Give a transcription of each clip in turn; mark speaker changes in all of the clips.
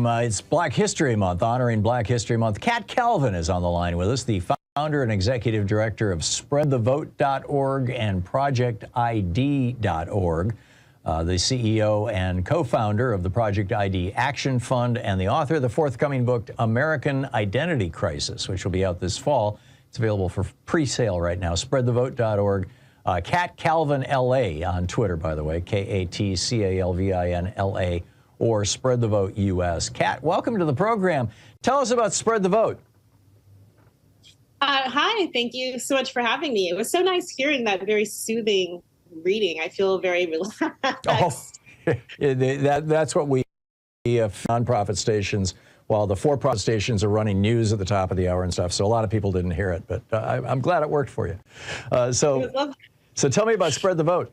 Speaker 1: program. It's Black History Month, honoring Black History Month. Kat Calvin is on the line with us, the founder and executive director of spreadthevote.org and projectid.org, the CEO and co-founder of the Project ID Action Fund, and the author of the forthcoming book, American Identity Crisis, which will be out this fall. It's available for pre-sale right now, spreadthevote.org. Kat Calvin LA on Twitter, by the way, KatCalvin LA, or Spread the Vote US. Kat, welcome to the program. Tell us about Spread the Vote.
Speaker 2: Hi, thank you so much for having me. It was so nice hearing that very soothing reading. I feel very relaxed.
Speaker 1: Oh, that's what we nonprofit stations, while the for-profit stations are running news at the top of the hour and stuff. So a lot of people didn't hear it, but I'm glad it worked for you. So tell me about Spread the Vote.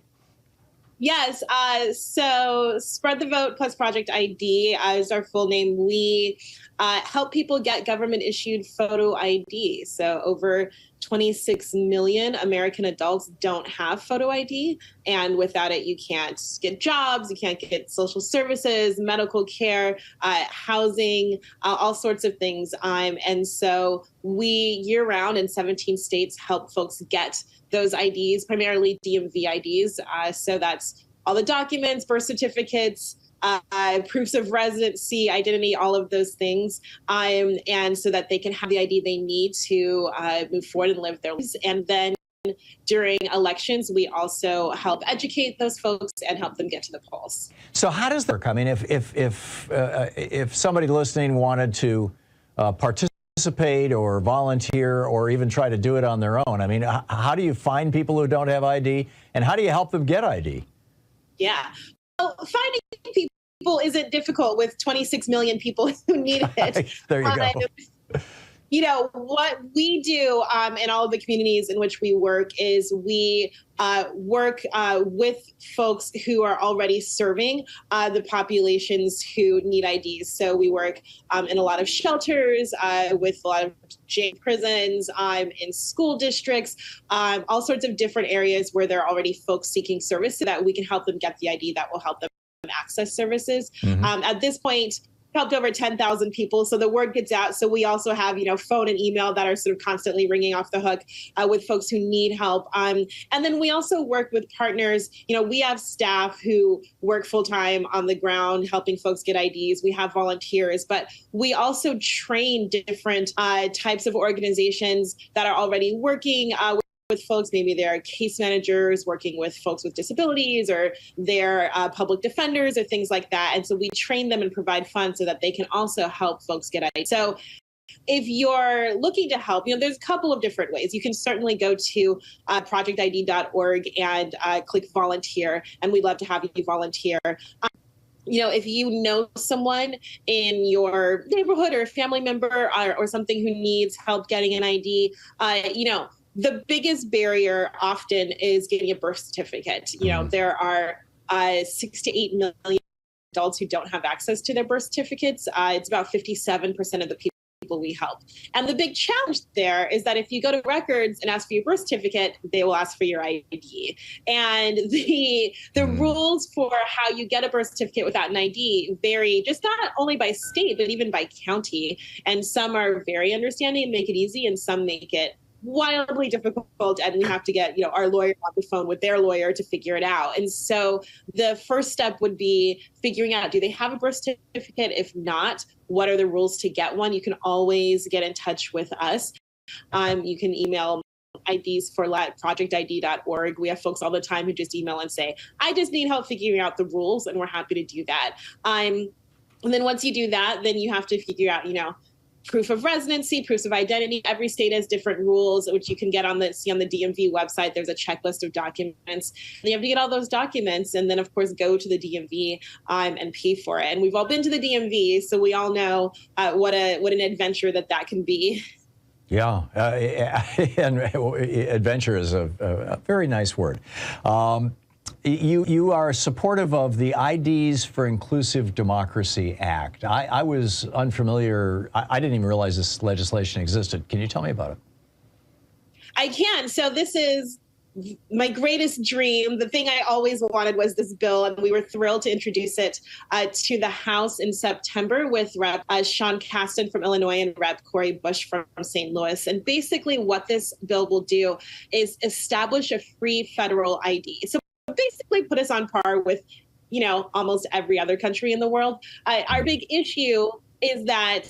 Speaker 2: Yes, so Spread the Vote plus Project ID is our full name. We help people get government-issued photo ID. So over 26 million American adults don't have photo ID, and without it, you can't get jobs, you can't get social services, medical care, housing, all sorts of things. And so we, year-round in 17 states, help folks get those IDs, primarily DMV IDs. So that's all the documents, birth certificates, proofs of residency, identity, all of those things, and so that they can have the ID they need to move forward and live their lives. And then during elections, we also help educate those folks and help them get to the polls.
Speaker 1: So how does that work? I mean, if somebody listening wanted to participate or volunteer or even try to do it on their own, I mean, how do you find people who don't have ID, and how do you help them get ID?
Speaker 2: Yeah. Well, finding people isn't difficult with 26 million people who need it.
Speaker 1: There you go.
Speaker 2: You know, what we do in all of the communities in which we work is we work with folks who are already serving the populations who need IDs. So we work in a lot of shelters, with a lot of prisons, in school districts, all sorts of different areas where there are already folks seeking service so that we can help them get the ID that will help them access services. At this point, helped over 10,000 people. So the word gets out. So we also have, phone and email that are sort of constantly ringing off the hook with folks who need help. And then we also work with partners. We have staff who work full time on the ground helping folks get IDs. We have volunteers, but we also train different types of organizations that are already working with folks. Maybe they're case managers working with folks with disabilities, or they're public defenders or things like that. And so we train them and provide funds so that they can also help folks get ID. So if you're looking to help, there's a couple of different ways. You can certainly go to projectid.org and click volunteer, and we'd love to have you volunteer. If you know someone in your neighborhood or a family member or something who needs help getting an ID, the biggest barrier often is getting a birth certificate. There are 6 to 8 million adults who don't have access to their birth certificates. It's about 57% of the people we help. And the big challenge there is that if you go to records and ask for your birth certificate, they will ask for your ID. And the rules for how you get a birth certificate without an ID vary, just not only by state, but even by county. And some are very understanding and make it easy, and some make it wildly difficult, and we have to get our lawyer on the phone with their lawyer to figure it out. And so the first step would be figuring out, do they have a birth certificate? If not, what are the rules to get one? You can always get in touch with us. You can email IDs for projectid.org. We have folks all the time who just email and say, I just need help figuring out the rules, and we're happy to do that. And then once you do that, then you have to figure out, proof of residency, proofs of identity. Every state has different rules, which you can get see on the DMV website. There's a checklist of documents. And you have to get all those documents, and then of course go to the DMV and pay for it. And we've all been to the DMV, so we all know what an adventure that can be.
Speaker 1: Yeah, and adventure is a very nice word. You are supportive of the IDs for Inclusive Democracy Act. I was unfamiliar. I didn't even realize this legislation existed. Can you tell me about it?
Speaker 2: I can. So this is my greatest dream, the thing I always wanted was this bill, and we were thrilled to introduce it to the House in September with Rep. Sean Casten from Illinois and Rep. Cori Bush from St. Louis. And basically what this bill will do is establish a free federal ID. So basically put us on par with, almost every other country in the world. Our big issue is that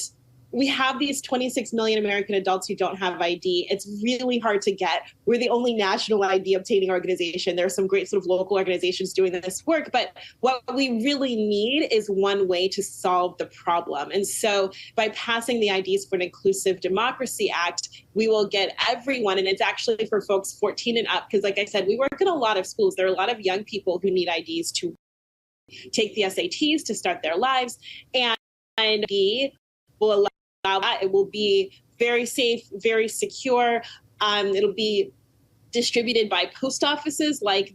Speaker 2: we have these 26 million American adults who don't have ID. It's really hard to get. We're the only national ID obtaining organization. There are some great sort of local organizations doing this work, but what we really need is one way to solve the problem. And so by passing the IDs for an Inclusive Democracy Act, we will get everyone, and it's actually for folks 14 and up, because like I said, we work in a lot of schools. There are a lot of young people who need IDs to take the SATs, to start their lives, and ID will allow that. It will be very safe, very secure. It'll be distributed by post offices like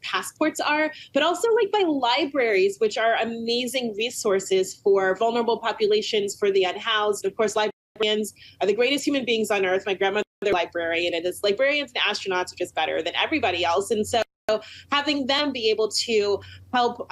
Speaker 2: passports are, but also like by libraries, which are amazing resources for vulnerable populations, for the unhoused. Of course, librarians are the greatest human beings on earth. My grandmother was a librarian, and it's librarians and astronauts are just better than everybody else. And so having them be able to help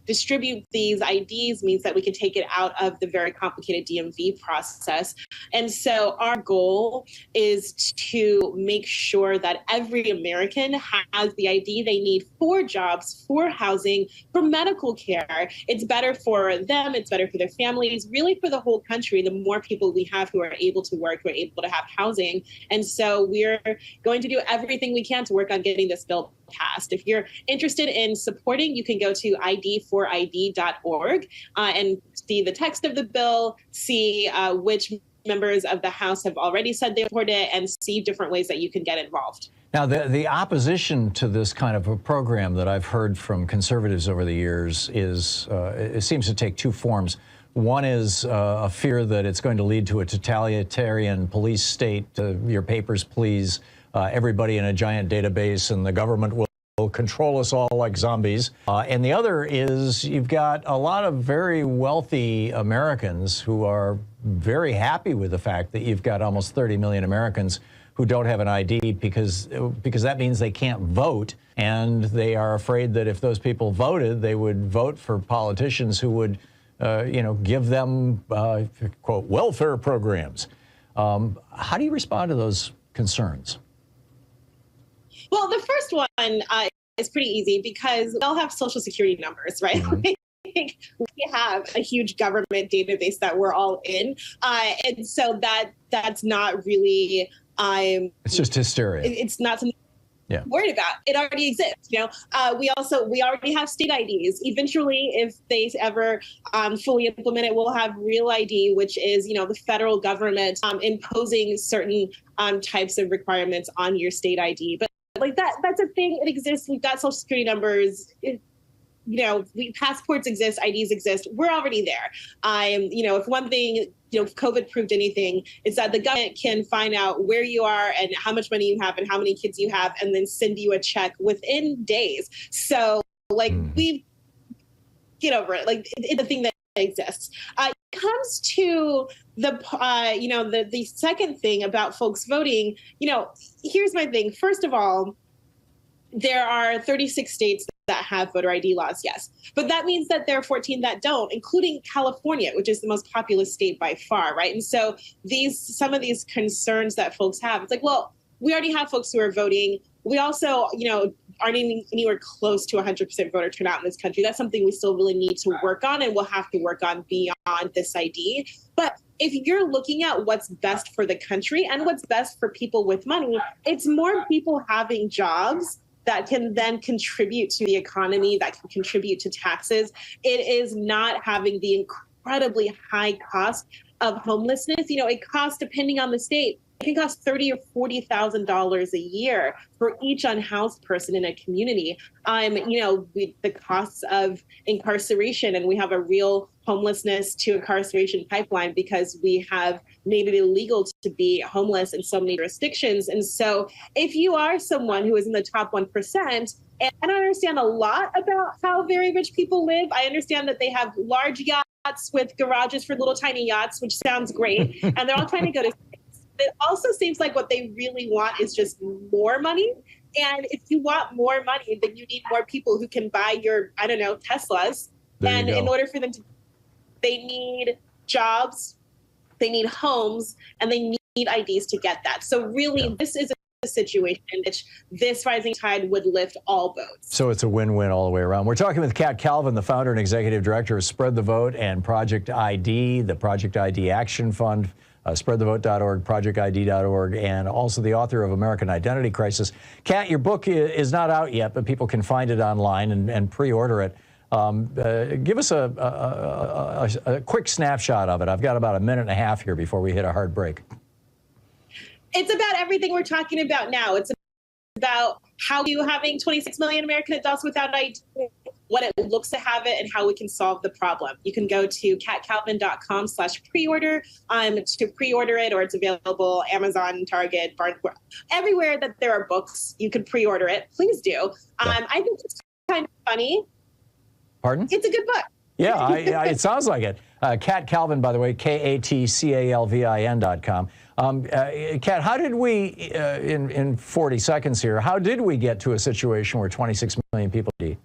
Speaker 2: distribute these IDs means that we can take it out of the very complicated DMV process. And so our goal is to make sure that every American has the ID they need for jobs, for housing, for medical care. It's better for them, it's better for their families, really for the whole country, the more people we have who are able to work, who are able to have housing. And so we're going to do everything we can to work on getting this bill passed. If you're interested in supporting, you can go to id4id.org and see the text of the bill, see which members of the House have already said they support it, and see different ways that you can get involved.
Speaker 1: Now, the opposition to this kind of a program that I've heard from conservatives over the years is, it seems to take two forms. One is a fear that it's going to lead to a totalitarian police state, your papers, please, everybody in a giant database, and the government will control us all like zombies. And the other is you've got a lot of very wealthy Americans who are very happy with the fact that you've got almost 30 million Americans who don't have an ID because that means they can't vote, and they are afraid that if those people voted, they would vote for politicians who would give them, quote, welfare programs. How do you respond to those concerns?
Speaker 2: Well, the first one is pretty easy because they'll have Social Security numbers, right? Mm-hmm. We have a huge government database that we're all in. And so that's not really...
Speaker 1: it's just hysteria.
Speaker 2: It's not something I'm worried about. It already exists. We already have state IDs. Eventually, if they ever fully implement it, we'll have real ID, which is, the federal government imposing certain types of requirements on your state ID. But that's a thing. It exists. We've got Social Security numbers. Passports exist, IDs exist. We're already there. If one thing, if COVID proved anything, it's that the government can find out where you are and how much money you have and how many kids you have, and then send you a check within days. So, we get over it. It's a thing that exists. It comes to the second thing about folks voting. Here's my thing. First of all, there are 36 states that have voter ID laws, yes. But that means that there are 14 that don't, including California, which is the most populous state by far, right? And so some of these concerns that folks have, it's like, well, we already have folks who are voting. We also, aren't anywhere close to 100% voter turnout in this country. That's something we still really need to work on, and we'll have to work on beyond this ID. But if you're looking at what's best for the country and what's best for people with money, it's more people having jobs that can then contribute to the economy, that can contribute to taxes. It is not having the incredibly high cost of homelessness. It costs, depending on the state, it can cost $30,000 or $40,000 a year for each unhoused person in a community. The costs of incarceration, and we have a real homelessness to incarceration pipeline because we have made it illegal to be homeless in so many jurisdictions. And so if you are someone who is in the top 1%, and I understand a lot about how very rich people live. I understand that they have large yachts with garages for little tiny yachts, which sounds great. And they're all trying to go to space. It also seems like what they really want is just more money. And if you want more money, then you need more people who can buy your, I don't know, Teslas. And in order for them to, they need jobs, they need homes, and they need IDs to get that. So really, this is a situation in which this rising tide would lift all boats.
Speaker 1: So it's a win-win all the way around. We're talking with Kat Calvin, the founder and executive director of Spread the Vote and Project ID, the Project ID Action Fund, spreadthevote.org, projectid.org, and also the author of American Identity Crisis. Kat, your book is not out yet, but people can find it online and pre-order it. Give us a quick snapshot of it. I've got about a minute and a half here before we hit a hard break.
Speaker 2: It's about everything we're talking about now. It's about how you having 26 million American adults without ID, what it looks to have it, and how we can solve the problem. You can go to katcalvin.com/preorder to pre-order it, or it's available Amazon, Target, Barnes, everywhere that there are books. You can pre-order it. Please do. I think it's kind of funny.
Speaker 1: Pardon?
Speaker 2: It's a good book.
Speaker 1: Yeah, it sounds like it. Kat Calvin, by the way, KATCALVIN.com. Kat, how did we, in 40 seconds here, how did we get to a situation where 26 million people ID?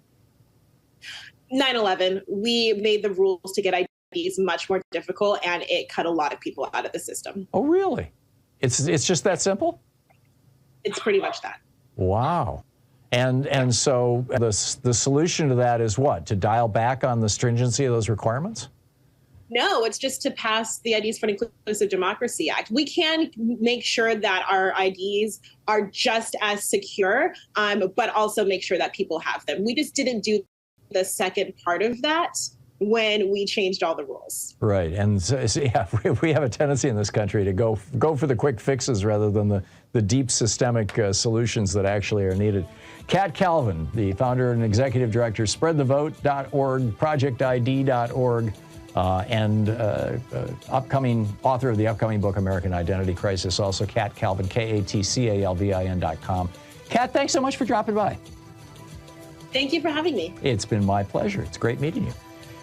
Speaker 2: 9/11, we made the rules to get IDs much more difficult, and it cut a lot of people out of the system.
Speaker 1: Oh, really? It's just that simple?
Speaker 2: It's pretty much that.
Speaker 1: Wow. And so the solution to that is what? To dial back on the stringency of those requirements?
Speaker 2: No, it's just to pass the IDs for an Inclusive Democracy Act. We can make sure that our IDs are just as secure, but also make sure that people have them. We just didn't do the second part of that when we changed all the rules.
Speaker 1: Right, and so, yeah, we have a tendency in this country to go for the quick fixes rather than the deep systemic solutions that actually are needed. Kat Calvin, the founder and executive director, spreadthevote.org, projectid.org, and upcoming author of the upcoming book, American Identity Crisis. Also, Kat Calvin, KATCALVIN.com. Kat, thanks so much for dropping by.
Speaker 2: Thank you for having me.
Speaker 1: It's been my pleasure. It's great meeting you.